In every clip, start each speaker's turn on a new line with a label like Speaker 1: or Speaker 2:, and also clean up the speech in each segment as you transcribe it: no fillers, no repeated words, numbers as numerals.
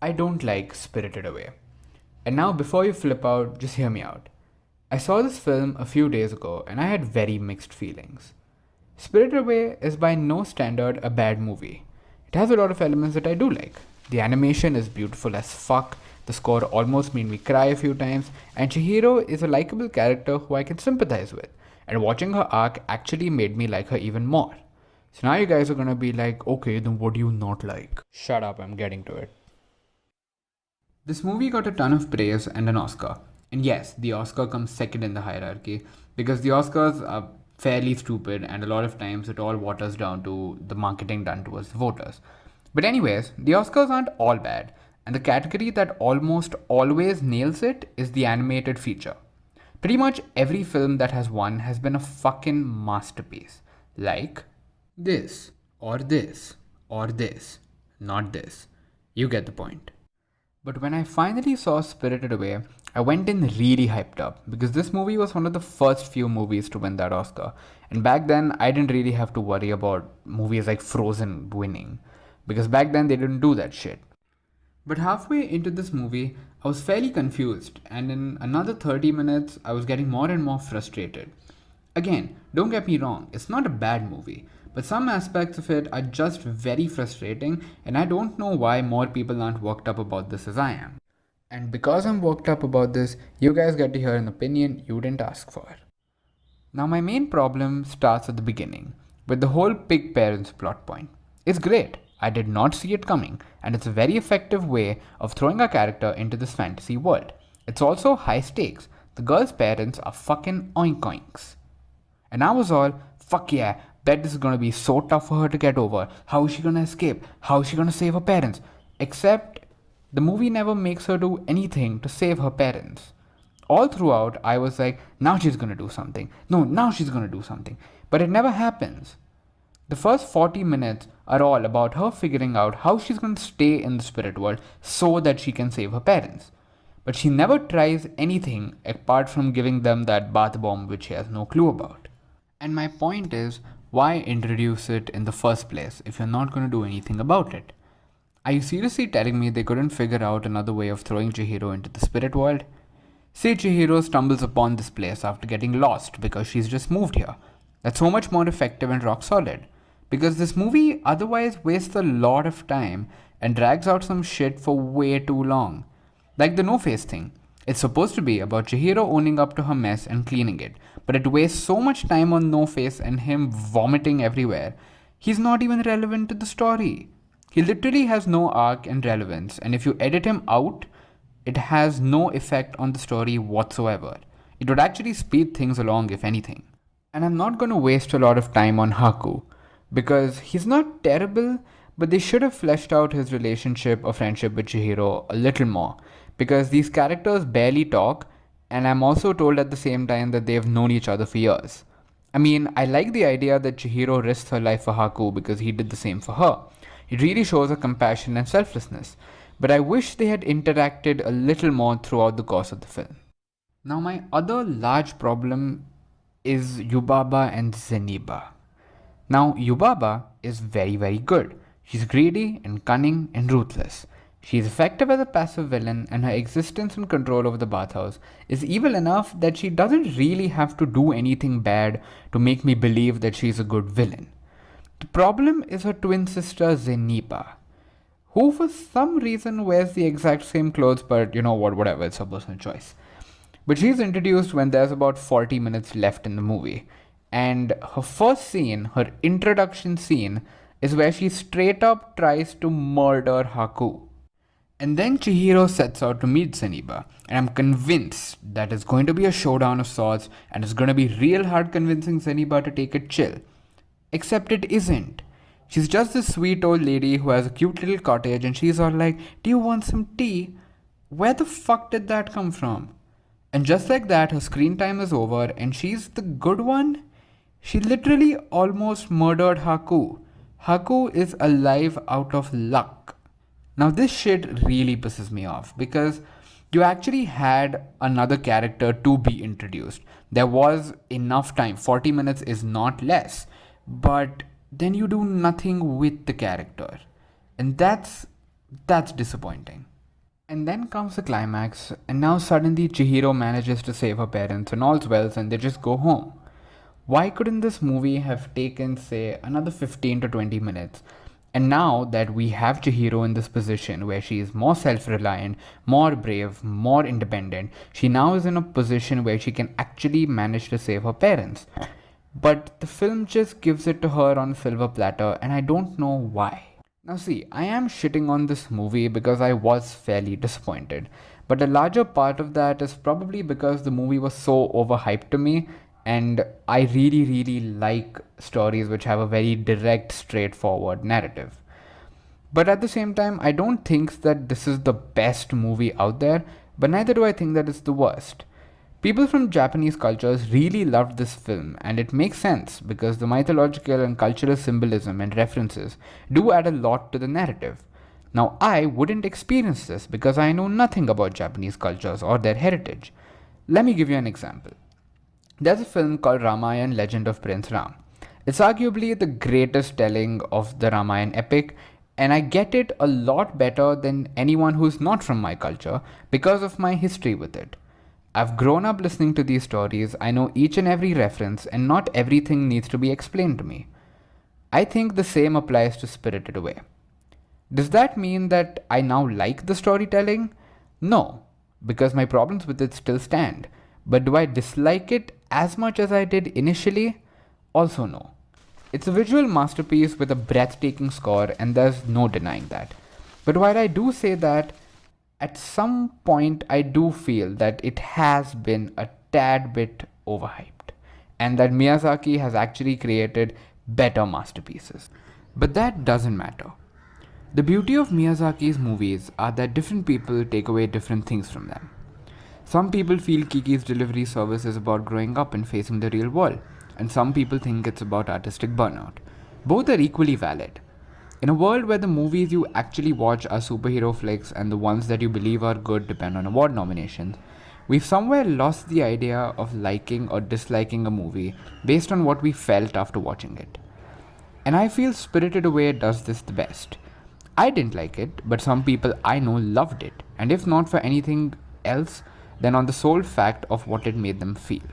Speaker 1: I don't like Spirited Away. And now, before you flip out, just hear me out. I saw this film a few days ago and I had very mixed feelings. Spirited Away is by no standard a bad movie. It has a lot of elements that I do like. The animation is beautiful as fuck, the score almost made me cry a few times, and Chihiro is a likable character who I can sympathize with, and watching her arc actually made me like her even more. So now you guys are gonna be like, okay, then what do you not like? Shut up, I'm getting to it. This movie got a ton of praise and an Oscar. And yes, the Oscar comes second in the hierarchy because the Oscars are fairly stupid and a lot of times it all waters down to the marketing done towards the voters. But, anyways, the Oscars aren't all bad, and the category that almost always nails it is the animated feature. Pretty much every film that has won has been a fucking masterpiece. Like this, or this, or this, not this. You get the point. But when I finally saw Spirited Away, I went in really hyped up because this movie was one of the first few movies to win that Oscar. And back then, I didn't really have to worry about movies like Frozen winning because back then they didn't do that shit. But halfway into this movie, I was fairly confused, and in another 30 minutes, I was getting more and more frustrated. Again, don't get me wrong, it's not a bad movie, but some aspects of it are just very frustrating, and I don't know why more people aren't worked up about this as I am. And because I'm worked up about this, you guys get to hear an opinion you didn't ask for. Now, my main problem starts at the beginning, with the whole pig parents plot point. It's great, I did not see it coming, and it's a very effective way of throwing a character into this fantasy world. It's also high stakes. The girl's parents are fucking oink oinks. And I was all, fuck yeah, bet this is gonna be so tough for her to get over. How is she gonna escape? How is she gonna save her parents? Except, the movie never makes her do anything to save her parents. All throughout, I was like, now she's gonna do something. No, now she's gonna do something. But it never happens. The first 40 minutes are all about her figuring out how she's gonna stay in the spirit world so that she can save her parents. But she never tries anything apart from giving them that bath bomb which she has no clue about. And my point is, why introduce it in the first place if you're not going to do anything about it? Are you seriously telling me they couldn't figure out another way of throwing Chihiro into the spirit world? Say Chihiro stumbles upon this place after getting lost because she's just moved here. That's so much more effective and rock solid. Because this movie otherwise wastes a lot of time and drags out some shit for way too long. Like the No Face thing. It's supposed to be about Chihiro owning up to her mess and cleaning it, but it wastes so much time on No Face and him vomiting everywhere. He's not even relevant to the story. He literally has no arc and relevance, and if you edit him out, it has no effect on the story whatsoever. It would actually speed things along, if anything. And I'm not going to waste a lot of time on Haku, because he's not terrible, but they should have fleshed out his relationship or friendship with Chihiro a little more, because these characters barely talk, and I'm also told at the same time that they've known each other for years. I mean, I like the idea that Chihiro risked her life for Haku because he did the same for her. It really shows her compassion and selflessness, but I wish they had interacted a little more throughout the course of the film. Now, my other large problem is Yubaba and Zeniba. Now, Yubaba is very, very good. She's greedy and cunning and ruthless. She is effective as a passive villain, and her existence and control over the bathhouse is evil enough that she doesn't really have to do anything bad to make me believe that she's a good villain. The problem is her twin sister Zeniba, who for some reason wears the exact same clothes, but you know what, whatever, it's her personal choice. But she's introduced when there's about 40 minutes left in the movie, and her first scene, her introduction scene, is where she straight up tries to murder Haku. And then Chihiro sets out to meet Zeniba, and I'm convinced that it's going to be a showdown of sorts, and it's going to be real hard convincing Zeniba to take it chill. Except it isn't. She's just this sweet old lady who has a cute little cottage, and she's all like, "Do you want some tea?" Where the fuck did that come from? And just like that, her screen time is over, and she's the good one? She literally almost murdered Haku. Haku is alive out of luck. Now, this shit really pisses me off because you actually had another character to be introduced. There was enough time, 40 minutes is not less, but then you do nothing with the character. And that's That's disappointing. And then comes the climax, and now suddenly Chihiro manages to save her parents and all's well, and they just go home. Why couldn't this movie have taken, say, another 15 to 20 minutes? And now that we have Chihiro in this position where she is more self reliant, more brave, more independent, she now is in a position where she can actually manage to save her parents. But the film just gives it to her on a silver platter, and I don't know why. Now, see, I am shitting on this movie because I was fairly disappointed, but a larger part of that is probably because the movie was so overhyped to me, and I really, really like stories which have a very direct, straightforward narrative. But at the same time, I don't think that this is the best movie out there, but neither do I think that it's the worst. People from Japanese cultures really loved this film, and it makes sense because the mythological and cultural symbolism and references do add a lot to the narrative. Now, I wouldn't experience this because I know nothing about Japanese cultures or their heritage. Let me give you an example. There's a film called Ramayana Legend of Prince Ram. It's arguably the greatest telling of the Ramayana epic, and I get it a lot better than anyone who's not from my culture because of my history with it. I've grown up listening to these stories, I know each and every reference, and not everything needs to be explained to me. I think the same applies to Spirited Away. Does that mean that I now like the storytelling? No, because my problems with it still stand. But do I dislike it as much as I did initially? Also, no. It's a visual masterpiece with a breathtaking score, and there's no denying that. But while I do say that, at some point I do feel that it has been a tad bit overhyped, and that Miyazaki has actually created better masterpieces. But that doesn't matter. The beauty of Miyazaki's movies are that different people take away different things from them. Some people feel Kiki's Delivery Service is about growing up and facing the real world, and some people think it's about artistic burnout. Both are equally valid. In a world where the movies you actually watch are superhero flicks and the ones that you believe are good depend on award nominations, we've somewhere lost the idea of liking or disliking a movie based on what we felt after watching it. And I feel Spirited Away does this the best. I didn't like it, but some people I know loved it, and if not for anything else, then on the sole fact of what it made them feel.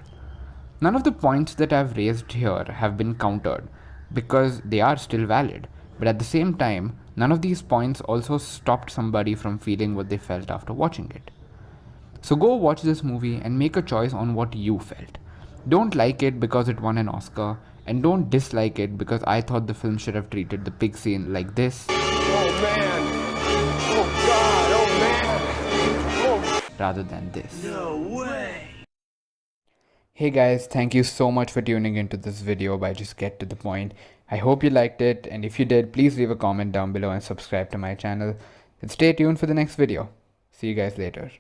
Speaker 1: None of the points that I've raised here have been countered, because they are still valid, but at the same time, none of these points also stopped somebody from feeling what they felt after watching it. So go watch this movie and make a choice on what you felt. Don't like it because it won an Oscar, and don't dislike it because I thought the film should have treated the pig scene like this. Oh man! Oh god! Oh man! Oh. Rather than this. No way! Hey guys, thank you so much for tuning into this video by Just Get to the Point. I hope you liked it, and if you did, please leave a comment down below and subscribe to my channel. And stay tuned for the next video. See you guys later.